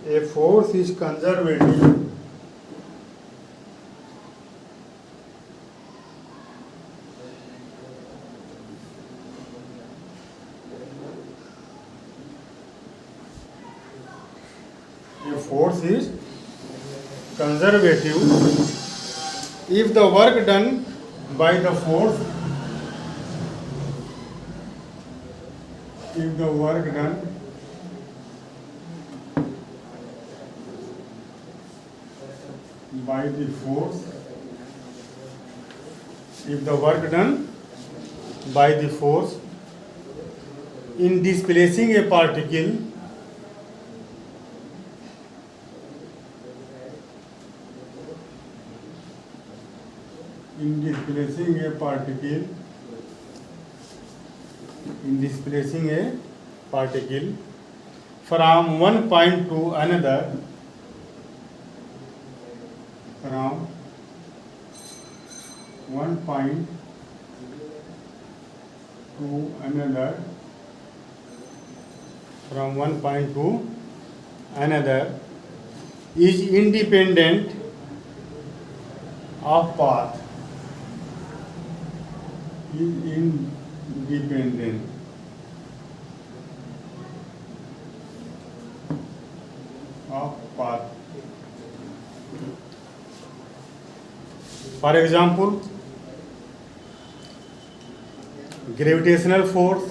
A force is conservative if the work done by the force if the work done by the force if the work done by the force in displacing a particle in displacing a particle from one point to another from one point to another is independent of path For example, gravitational force,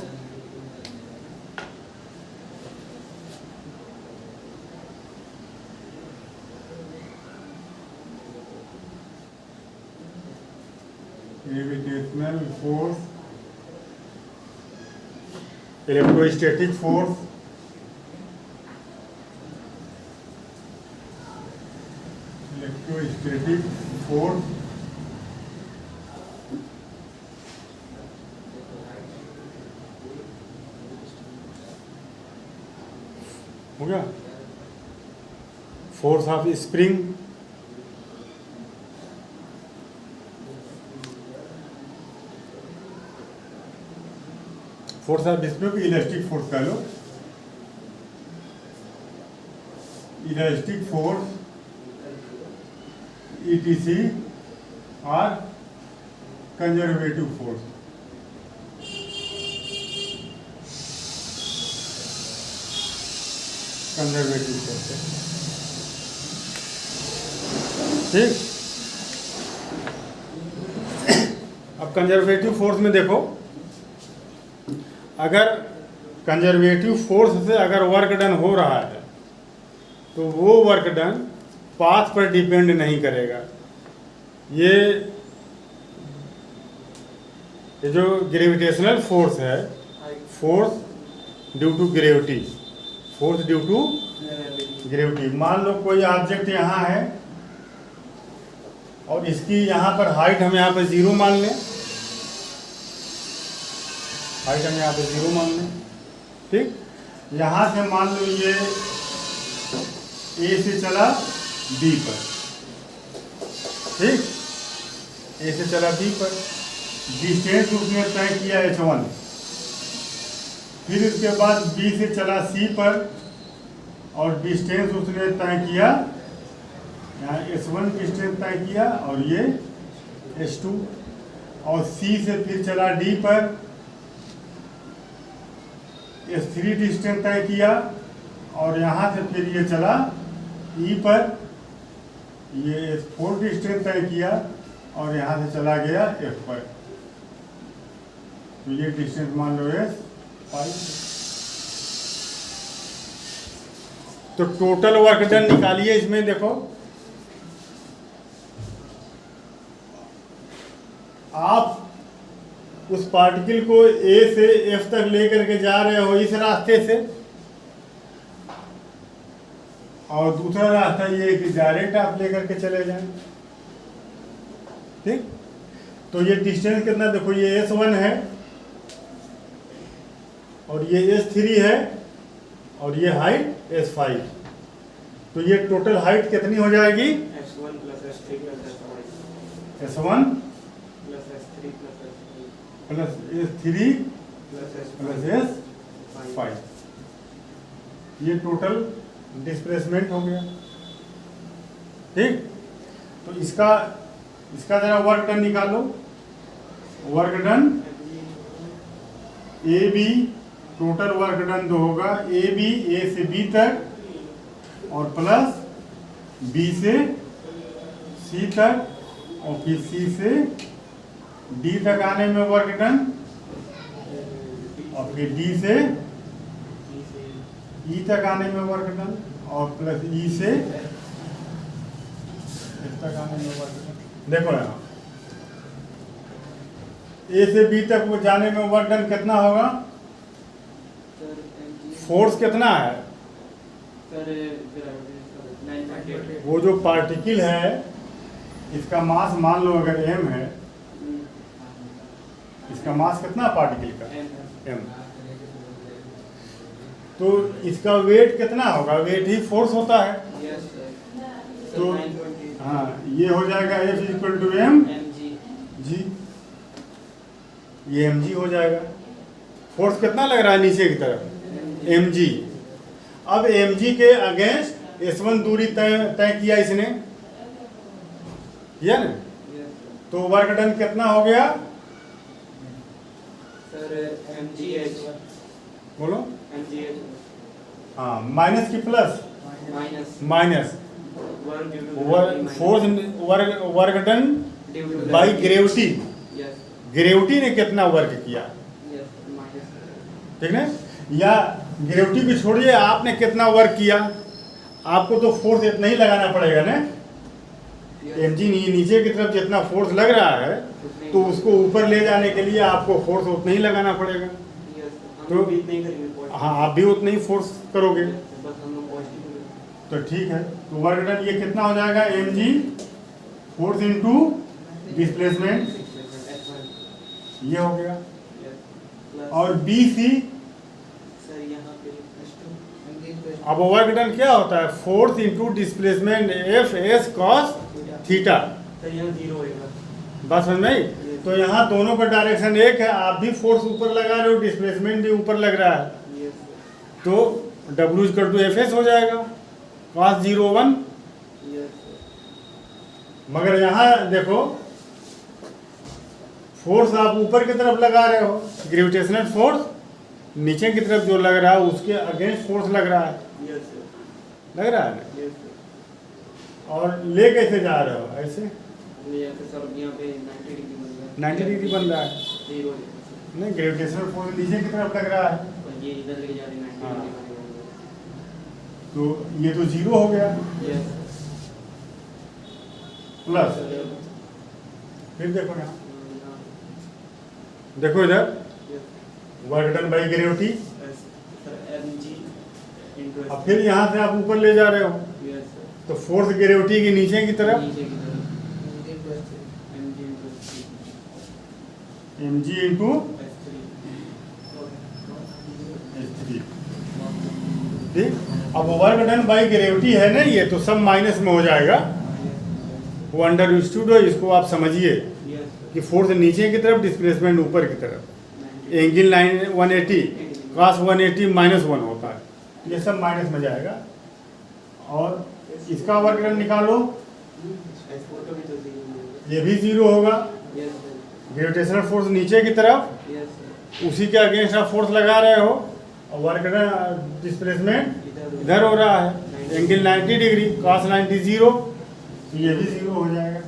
electrostatic force, हो गया, force of spring, force of spring elastic force कह लो, elastic force ETC और conservative force. ठीक। अब conservative force में देखो, अगर conservative force से अगर वर्क डन हो रहा है तो वो वर्क डन पाथ पर डिपेंड नहीं करेगा। ये जो ग्रेविटेशनल फोर्स है, फोर्स ड्यू टू ग्रेविटी, मान लो कोई ऑब्जेक्ट यहाँ है और इसकी यहाँ पर हाइट हम यहाँ पर 0 मान लें, ठीक। यहाँ से मान लो ये A से चला B पर, ठीक, A से चला B पर, डिस्टेंस उसने तय किया h1, फिर इसके बाद B से चला C पर और डिस्टेंस उसने तय किया, यहाँ s1 डिस्टेंस तय किया और ये s2, और C से फिर चला D पर, s3 डिस्टेंस तय किया और यहाँ से फिर ये चला E पर, ये s4 डिस्टेंस तय किया और यहाँ से चला गया F पर, तो ये डिस्टेंस मान लो s5। तो टोटल वर्क डन निकालिए इसमें, देखो आप उस पार्टिकल को A से F तक लेकर के जा रहे हो इस रास्ते से, और दूसरा रास्ता ये कि डायरेक्ट आप लेकर के चले जाएं, ठीक। तो ये डिस्टेंस कितना, देखो ये s1 है और ये s3 है और ये हाइट s5, तो ये टोटल हाइट कितनी हो जाएगी, s1 plus s3 plus s5, ये टोटल डिस्प्लेसमेंट हो गया। ठीक, तो इसका जरा वर्क डन निकालो। Work done A B, total work done जो होगा ए बी, ए से बी तक और प्लस बी से सी तक और फिर सी से डी तक आने में वर्क डन और फिर डी से ई तक आने में वर्क डन और प्लस ई से इस तक आने में वर्क डन। देखो यहाँ ए से बी तक वो जाने में वर्क डन कितना होगा? फोर्स कितना है? वो जो पार्टिकल है इसका मास मान लो अगर m है, इसका मास कितना पार्टिकल का? m। तो इसका वेट कितना होगा? वेट ही फोर्स होता है। तो हाँ, ये हो जाएगा F इक्वल टू m जी, ये mg हो जाएगा। फोर्स कितना लग रहा है नीचे की तरफ? mg। अब mg के अगेंस्ट S1 दूरी तय किया इसने, किया ना? तो वर्क डन कितना हो गया सर? mgh। बोलो। mgh। हाँ, माइनस की plus? Minus. Force work done by gravity. Gravity ने कितना वर्क किया? ठीक है, या ग्रेविटी को छोड़िए, आपने कितना वर्क किया? आपको तो फोर्स इतना ही लगाना पड़ेगा ना। mg नीचे की तरफ जितना फोर्स लग रहा है तो उसको ऊपर ले जाने के लिए आपको फोर्स उतना ही लगाना पड़ेगा। तो हाँ, आप भी उतना ही फोर्स करोगे। तो ठीक है, तो वर्क डन ये कितना हो जाएगा? mg फोर्स इनटू डिस्प्लेसमेंट, ये हो गया। और bc, अब वर्क डन क्या होता है? Force into displacement F S cos theta. बस समझ में आई? तो यहाँ दोनों का डायरेक्शन एक है, आप भी फोर्स ऊपर लगा रहे हो, डिस्प्लेसमेंट भी ऊपर लग रहा है, तो W equal to F S हो जाएगा कॉस 0 1। मगर यहाँ देखो, फोर्स आप ऊपर की तरफ लगा रहे हो, ग्रेविटेशनल फोर्स नीचे की तरफ जो लग रहा है उसके अगेंस्ट फोर्स लग रहा है। लग रहा है ना? और ले कैसे जा रहे हो? ऐसे 90 डिग्री बन रहा है। नहीं, ग्रेविटेशनल फोर्स नीचे की तरफ लग रहा है, हाँ। तो ये तो 0 हो गया। प्लस फिर देखो यहाँ, देखो इधर वर्क डन बाई ग्रेविटी। अब फिर यहाँ से आप ऊपर ले जा रहे हो, तो फोर्स ग्रेविटी के नीचे की तरफ mg इंटू s3। ठीक, अब वर्क डन बाई ग्रेविटी है ना ये, तो सब माइनस में हो जाएगा। वो अंडर स्टूड हो, इसको आप समझिए कि फोर्स नीचे की तरफ, डिस्प्लेसमेंट ऊपर की तरफ। एंगल 180 cos 180 -1 होता है, ये सब माइनस में जाएगा। और इसका वर्क डन निकालो, ये भी 0 होगा। ग्रेविटेशनल फोर्स नीचे की तरफ, उसी के अगेंस्ट आप फोर्स लगा रहे हो, और वर्क डन डिस्प्लेसमेंट इधर हो रहा है, एंगल 90 डिग्री cos 90 0, तो ये भी 0 हो जाएगा।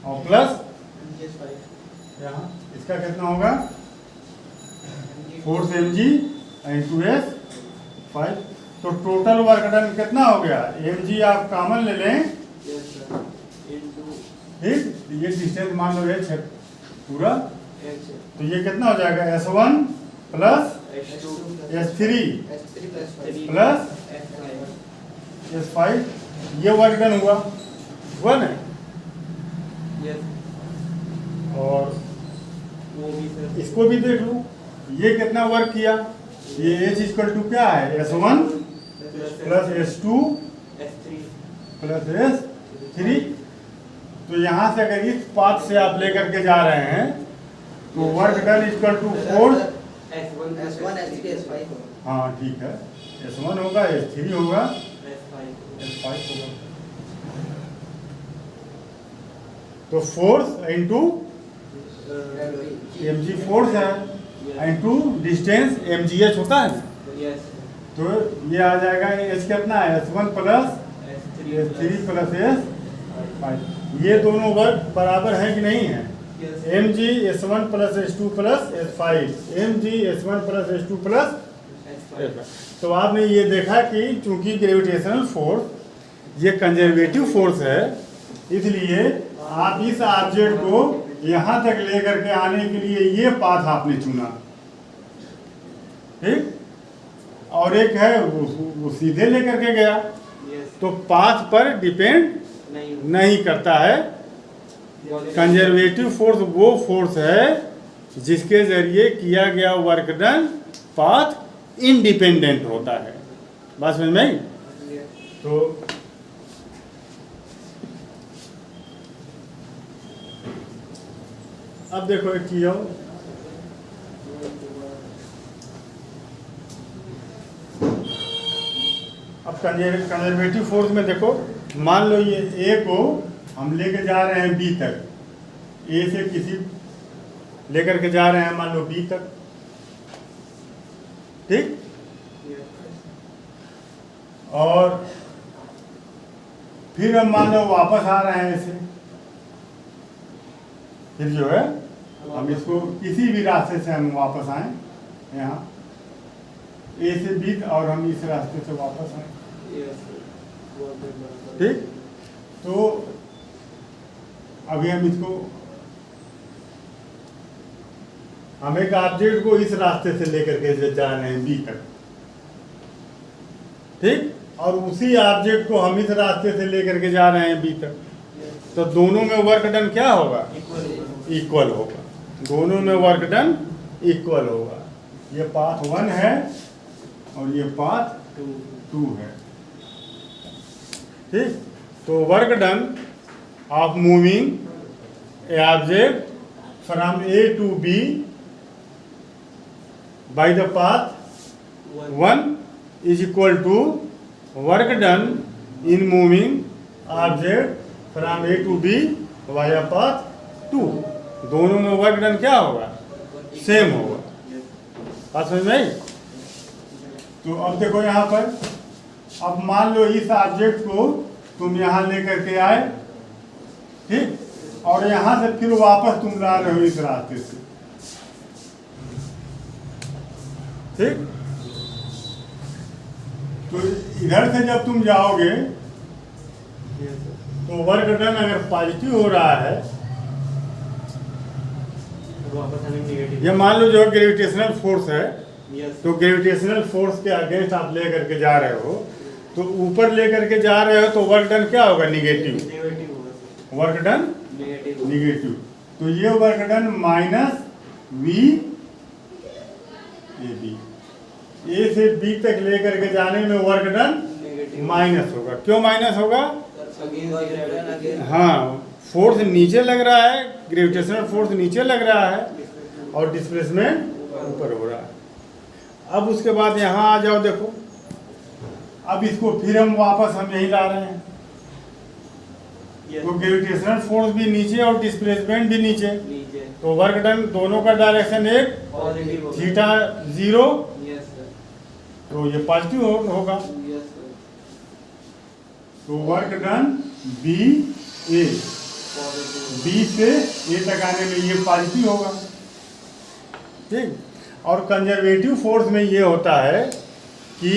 और प्लस यहाँ इसका कितना होगा? Force mg into s 5। तो टोटल वर्क डन कितना हो गया? mg आप कॉमन ले लें, ठीक, ये डिस्टेंस मान लो h है पूरा, तो ये कितना हो जाएगा? s1 plus s3 plus s5। ये वर्क डन हुआ ना? और इसको भी देख लो, ये कितना वर्क किया? ये H इक्वल टू क्या है? S1 plus S2 plus S3। तो यहाँ से अगर इस पाथ से आप लेकर के जा रहे हैं तो work done equal to force S1 S3 S5। हाँ ठीक है, S1 होगा, S3 होगा, F5 होगा। तो फोर्स इंटू mg फोर्स है इंटू डिस्टेंस mgh होता है। तो ये आ जाएगा h कितना है s1 plus s3 plus s5। ये दोनों वर्ग बराबर है कि नहीं है? mg s1 plus s2 plus s5 mg s1 plus s2 plus s5। तो आपने ये देखा कि चूंकि ग्रेविटेशनल फोर्स ये कंजर्वेटिव फोर्स है, इसलिए आप इस ऑब्जेक्ट को यहाँ तक लेकर के आने के लिए ये पाथ आपने चुना, ठीक। और एक है वो सीधे लेकर के गया, तो पाथ पर डिपेंड नहीं करता है। कंजर्वेटिव फोर्स वो फोर्स है जिसके जरिए किया गया वर्क डन पाथ इंडिपेंडेंट होता है। बात समझ में आई? तो अब देखो एक चीज और, अब कंजर्वेटिव फोर्स में देखो, मान लो ये ए को हम लेके जा रहे हैं बी तक, ए से किसी लेकर के जा रहे हैं मान लो बी तक, ठीक। और फिर हम मान लो वापस आ रहे हैं ऐसे, फिर जो है हम इसको किसी भी रास्ते से हम वापस आए यहाँ ए से बी और हम इस रास्ते से वापस आए, ठीक। तो अभी हम इसको, हम एक ऑब्जेक्ट को इस रास्ते से लेकर के जा रहे हैं बी तक, ठीक। और उसी ऑब्जेक्ट को हम इस रास्ते से लेकर के जा रहे हैं बी तक, तो दोनों में वर्क डन क्या होगा? इक्वल होगा। दोनों में वर्क डन इक्वल होगा। ये पाथ 1 है और ये पाथ 2 है, ठीक। तो work done of moving a object from A to B by the path 1 is equal to work done in moving object from A to B via path 2। दोनों में वर्क डन क्या होगा? सेम होगा। बात समझ में आई? तो अब देखो यहाँ पर, अब मान लो इस ऑब्जेक्ट को तुम यहाँ लेकर के आए, ठीक, और यहाँ से फिर वापस तुम ला रहे हो इस रास्ते से, ठीक। तो इधर से जब तुम जाओगे तो वर्क डन अगर पॉजिटिव हो रहा है, ये मान लो जो ग्रेविटेशनल फोर्स है, तो ग्रेविटेशनल फोर्स के अगेंस्ट आप लेकर के जा रहे हो, तो ऊपर लेकर के जा रहे हो तो वर्क डन क्या होगा? निगेटिव। Work done negative. तो ये work done minus V A B, A से बी तक लेकर के जाने में वर्क डन माइनस होगा। क्यों माइनस होगा? हाँ, फोर्स नीचे लग रहा है, ग्रेविटेशनल फोर्स नीचे लग रहा है और डिस्प्लेसमेंट ऊपर हो रहा है। अब उसके बाद यहाँ आ जाओ, देखो अब इसको फिर हम वापस हम यही ला रहे हैं, तो ग्रेविटेशनल फोर्स भी नीचे और डिस्प्लेसमेंट भी नीचे, तो वर्क डन दोनों का डायरेक्शन एक, थीटा 0, तो ये पॉजिटिव होगा। तो work done B A, B से ए तक आने में ये पॉजिटिव होगा, ठीक। और कंजर्वेटिव फोर्स में ये होता है कि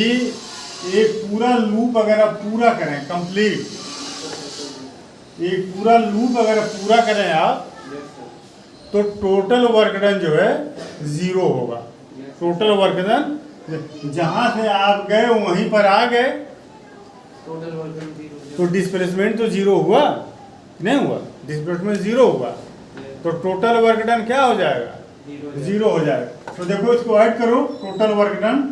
एक पूरा लूप अगर आप पूरा करें कंप्लीट, एक पूरा लूप अगर पूरा करें आप, तो टोटल वर्क डन जो है 0 होगा। टोटल वर्क डन जहां से आप गए वहीं पर आ गए, तो डिस्प्लेसमेंट तो 0 हुआ, नहीं हुआ? डिस्प्लेसमेंट 0 हुआ, तो टोटल वर्क डन क्या हो जाएगा? 0 हो जाएगा। तो देखो इसको ऐड करो, total work done,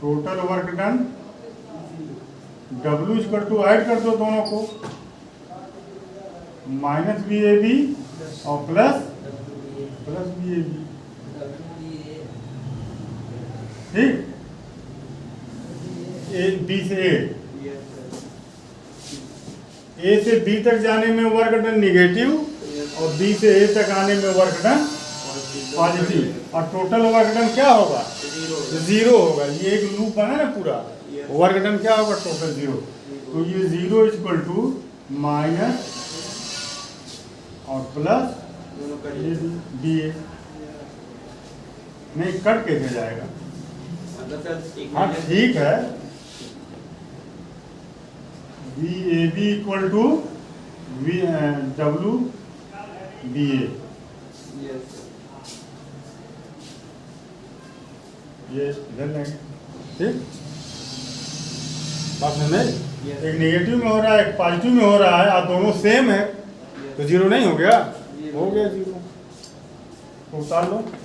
total work done W equal to, add कर दो दोनों को, माइनस बी ए बी और प्लस बी ए बी, ठीक। बी से ए, Yes, sir. ए से बी तक जाने में वर्क डन निगेटिव Yes. और बी से ए तक आने में वर्क डन पॉजिटिव, और टोटल वर्क डन क्या होगा? Zero. जीरो होगा। ये एक लूप बना ना पूरा, Yes. वर्क डन क्या होगा? Total zero. तो ये जीरो इक्वल टू माइनस और प्लस दोनों का बी ए। नहीं, कट कैसे जाएगा? मतलब सर एक हाँ minute- ठीक है, B A B equal to V W B A. Yes, sir. ये इधर लेंगे, ठीक? बात समझे? Yes. एक नेगेटिव में हो रहा है, एक पॉजिटिव में हो रहा है, और दोनों सेम है, तो Yes. जीरो नहीं हो गया? Zero. हो गया जीरो। तो उतार लो। उतार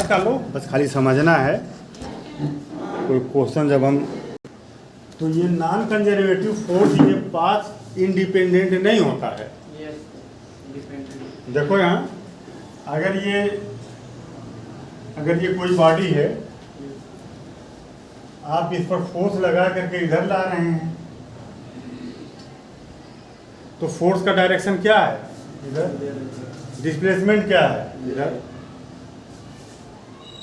का लो, बस खाली समझना है। कोई क्वेश्चन जब हम, तो ये नॉन कंजर्वेटिव फोर्स, ये पाथ इंडिपेंडेंट नहीं होता है। Yes, sir. Independent. देखो यहाँ, अगर ये कोई बॉडी है, Yes. आप इस पर फोर्स लगा करके इधर ला रहे हैं, तो फोर्स का डायरेक्शन क्या है? इधर। There is a- डिस्प्लेसमेंट क्या है? इधर।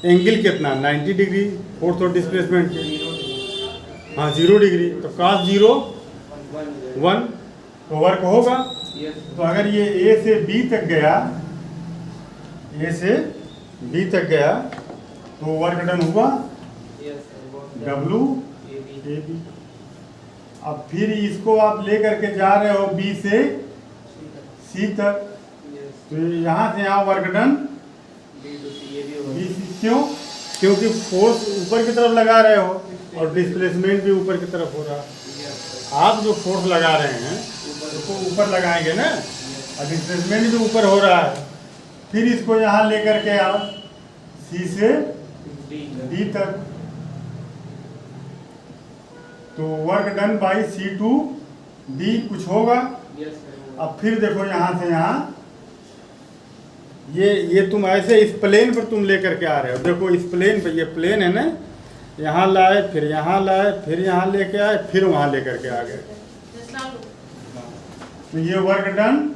एंगल कितना? 90 डिग्री फोर्स और डिस्प्लेसमेंट के। Zero. हाँ 0 डिग्री, तो cos 0 One. 1, तो वर्क होगा। Yes. तो अगर ये ए से बी तक गया, ए से बी तक गया, तो वर्क डन हुआ Yes, sir. Work done. W AB. A B. अब फिर इसको आप लेकर के जा रहे हो बी से सी तक, Yes. तो यहाँ से यहाँ work done B to C. AB over. B C. क्यों? क्योंकि फोर्स ऊपर की तरफ लगा रहे हो और डिस्प्लेसमेंट भी ऊपर की तरफ हो रहा है। Yes, sir. आप जो फोर्स लगा रहे हैं ऊपर- उसको ऊपर लगाएंगे ना, Yes. और डिस्प्लेसमेंट भी ऊपर हो रहा है। फिर इसको यहाँ लेकर के आओ सी से D. डी तक, तो work done by C to D कुछ होगा। Yes, sir. अब फिर देखो यहाँ से यहाँ, ये तुम ऐसे इस प्लेन पर तुम लेकर के आ रहे हो। देखो इस प्लेन पर, ये प्लेन है ना, यहाँ लाए, फिर यहाँ लाए, फिर यहाँ लेके आए, फिर वहाँ लेकर के आ गए। तो ये work done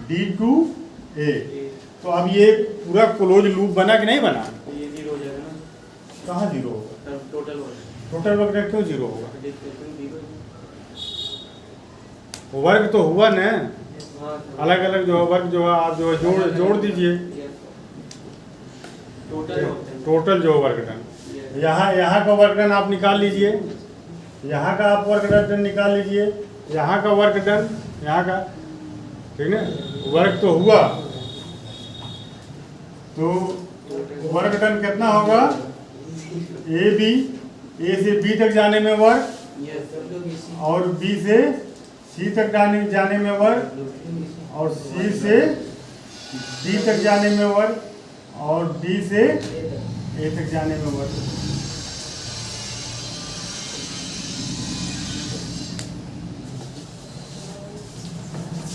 D to A. A. तो अब ये पूरा क्लोज लूप बना कि नहीं बना? तो ये zero हो जाएगा ना? कहाँ जीरो होगा? सर टोटल हो जाएगा। टोटल वर्क डन क्यों जीरो होगा? Displacement zero है। वर्क तो हुआ ना, हाँ, sir. अलग अलग जो वर्क जो है आप जो है जोड़ दीजिए, Yes, sir. टोटल होता है। टोटल जो वर्क डन। Yes. यहाँ का वर्क डन आप निकाल लीजिए, यहाँ का आप वर्क डन निकाल लीजिए, यहाँ का वर्क डन, यहाँ का, ठीक है। वर्क तो हुआ, तो वर्क डन कितना होगा? ए बी, ए से बी तक जाने में वर्क, Yes, sir. और बी से सी तक जाने में वर्क, और सी से डी तक जाने में वर्क, और डी से ए तक जाने में वर्क।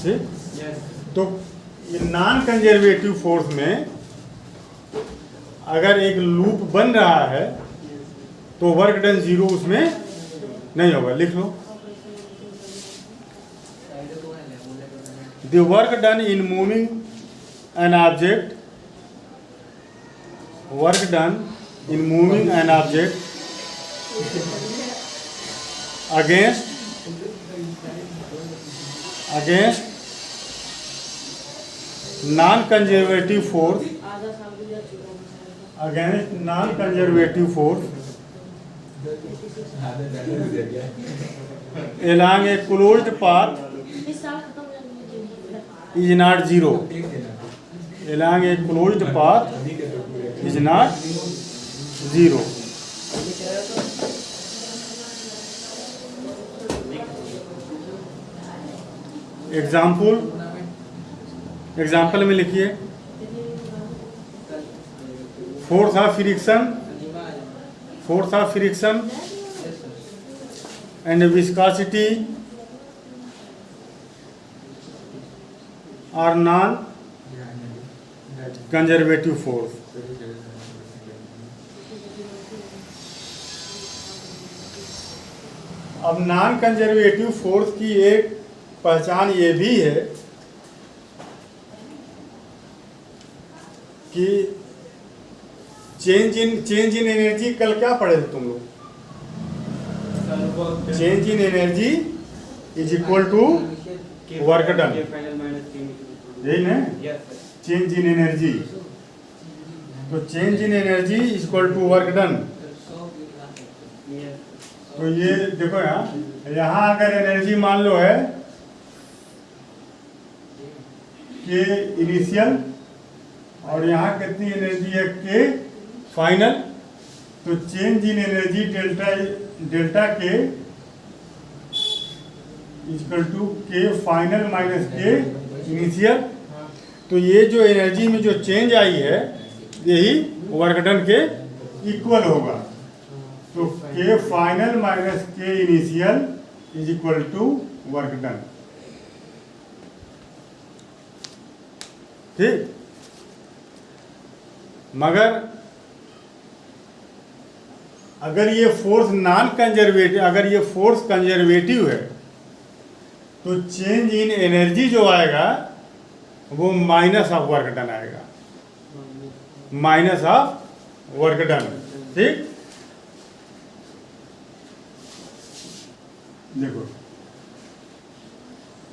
ठीक? Yes. तो ये नॉन कंजर्वेटिव फोर्स में अगर एक लूप बन रहा है तो वर्क डन जीरो उसमें नहीं होगा। लिख लो, the work done in moving an object, work done in moving an object against non-conservative force, against non-conservative force along a closed path is not zero. Along a closed path is not zero. Example में लिखिए, force of friction and viscosity और non conservative force. अब non conservative force की एक पहचान ये भी है कि चेंज इन एनर्जी, कल क्या पढ़े थे तुम लोग? Change in energy is equal to work done, यही ना? चेंज इन एनर्जी, तो change in energy is equal to work done. तो ये देखो यहाँ अगर एनर्जी मान लो है के इनिशियल और यहाँ कितनी एनर्जी है के फाइनल, तो चेंज इन एनर्जी डेल्टा के इक्वल टू के फाइनल माइनस के इनिशियल। तो ये जो एनर्जी में जो चेंज आई है यही वर्क डन के इक्वल होगा। तो K final minus K initial is equal to work done. ठीक, मगर अगर ये फोर्स नॉन कंजर्वेटिव, अगर ये फोर्स कंजर्वेटिव है तो चेंज इन एनर्जी जो आएगा वो माइनस ऑफ वर्क डन आएगा, माइनस ऑफ वर्क डन। ठीक, देखो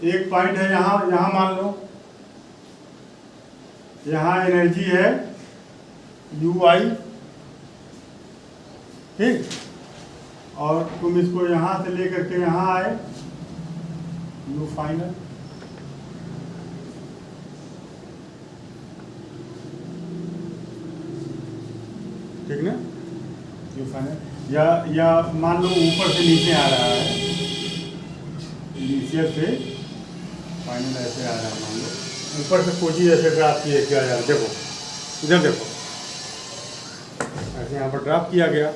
एक पॉइंट है यहाँ मान लो यहाँ एनर्जी है यू आई, ठीक, और तुम इसको यहाँ से लेकर के यहाँ आए यू फाइनल। ठीक ना, यू फाइनल। या मान लो ऊपर से नीचे आ रहा है, इनिशियल से फाइनल ऐसे आ रहा है, मान लो ऊपर से कोई चीज़ ऐसे ड्राप किया जा रहा है। देखो इधर देखो, ऐसे यहाँ पर ड्राप किया गया,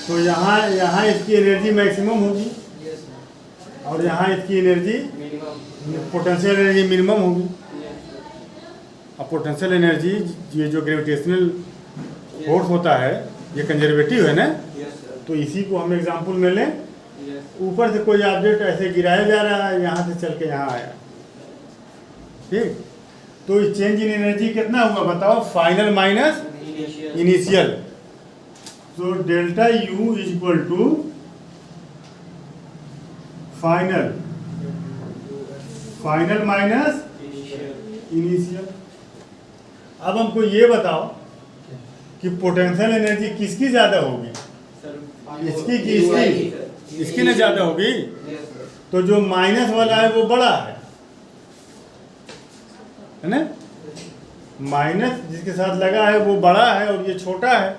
तो यहाँ इसकी एनर्जी मैक्सिमम होगी और यहाँ इसकी एनर्जी पोटेंशियल एनर्जी मिनिमम होगी। अब पोटेंशियल एनर्जी, ये जो ग्रेविटेशनल फोर्स होता है ये कंजर्वेटिव है ना, तो इसी को हम एग्जांपल में लें। ऊपर से कोई ऑब्जेक्ट ऐसे गिराया जा रहा है, यहाँ से चल के यहाँ आया, ठीक, तो चेंज इन एनर्जी कितना हुआ बताओ? Final minus initial. तो delta U is equal to final minus initial. अब हमको ये बताओ कि पोटेंशियल एनर्जी किसकी ज्यादा होगी? इसकी कि इसकी? इसकी ना ज्यादा होगी। तो जो माइनस वाला है वो बड़ा है ना, माइनस जिसके साथ लगा है वो बड़ा है और ये छोटा है,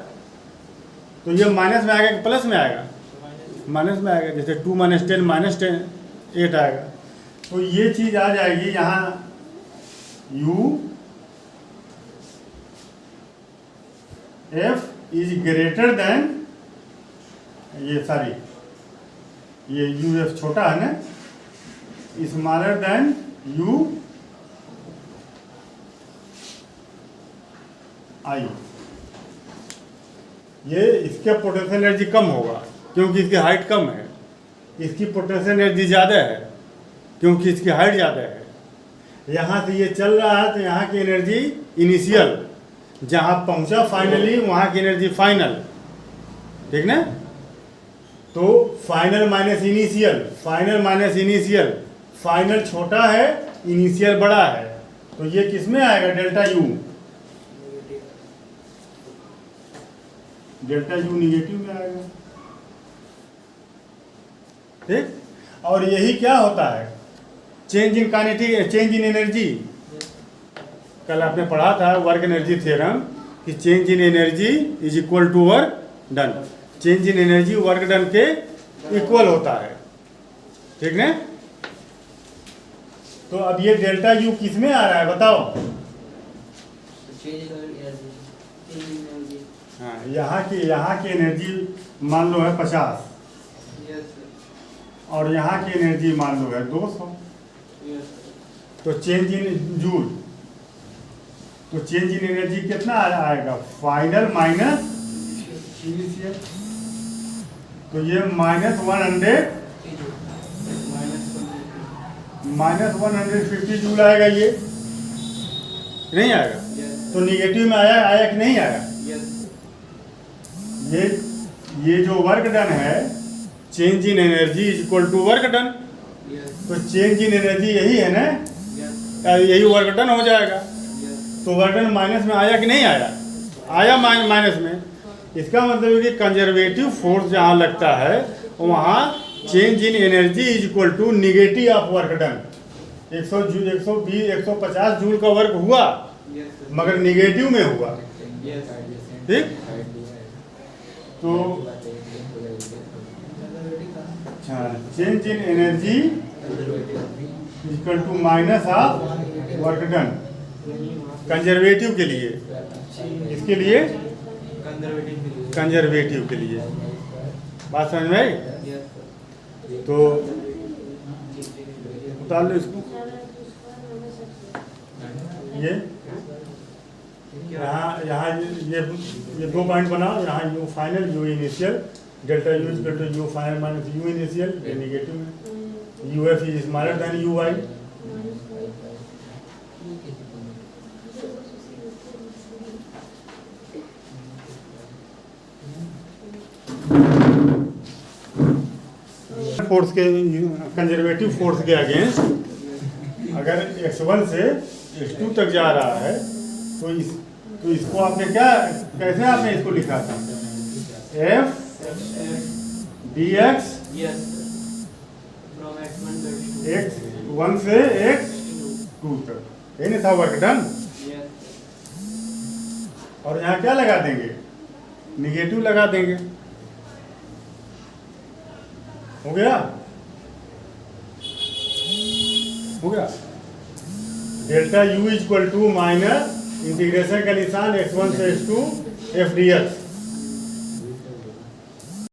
तो ये माइनस में आएगा कि प्लस में आएगा? माइनस में आएगा। जैसे 2 - 10 -10 8 आएगा। तो ये चीज आ जाएगी यहाँ u f is greater than ये u f छोटा है ना, स्मॉलर देन u i। ये इसका पोटेंशियल एनर्जी कम होगा क्योंकि इसकी हाइट कम है, इसकी पोटेंशियल एनर्जी ज़्यादा है क्योंकि इसकी हाइट ज़्यादा है। यहाँ से ये चल रहा है तो यहाँ की एनर्जी इनिशियल, जहाँ पहुँचा फाइनली वहाँ की एनर्जी फाइनल, ठीक ना। तो फाइनल माइनस इनिशियल, फाइनल छोटा है इनिशियल बड़ा है, तो ये किस में आएगा? डेल्टा यू निगेटिव में आएगा, ठीक। और यही क्या होता है? Change in kinetic, change in energy. कल आपने पढ़ा था वर्क एनर्जी थ्योरम कि change in energy is equal to work done. Change in energy work done के इक्वल होता है, ठीक ना। तो अब ये डेल्टा यू किस में आ रहा है बताओ? हाँ, यहाँ की एनर्जी मान लो है 50 और यहाँ की एनर्जी मान लो है 200, तो चेंज इन जूल, तो चेंज इन एनर्जी कितना आएगा, फाइनल माइनस इनिशियल, तो ये -100 -150 जूल आएगा, ये नहीं आएगा। तो निगेटिव में आया कि नहीं आया। ये जो वर्क डन है, change in energy is equal to work done, तो चेंज इन एनर्जी यही है ना, यही वर्क डन हो जाएगा। तो वर्क डन माइनस में आया कि नहीं आया, आया माइनस में। इसका मतलब है कि कंजर्वेटिव फोर्स जहाँ लगता है वहाँ change in energy is equal to negative of work done. 150 joule का वर्क हुआ मगर निगेटिव में हुआ, ठीक। तो change in energy equal to minus of work done conservative के लिए, इसके लिए कंजर्वेटिव के लिए, बात समझ में आई। तो उतार लो इसको, ये यहाँ ये 2 पॉइंट बनाओ, यहाँ U final U initial, delta U is equal to U final minus U initial, ये नेगेटिव है, U F is smaller than U Y. Force के कंजर्वेटिव फोर्स के अगेंस्ट अगर x1 से x2 तक जा रहा है तो इसको आपने कैसे आपने इसको लिखा था, f dx x1 से x2 तक, ये नहीं था वर्क डन। और यहाँ क्या लगा देंगे, निगेटिव लगा देंगे, हो गया। Delta u is equal to minus integration का निशान x1 से x2 f dx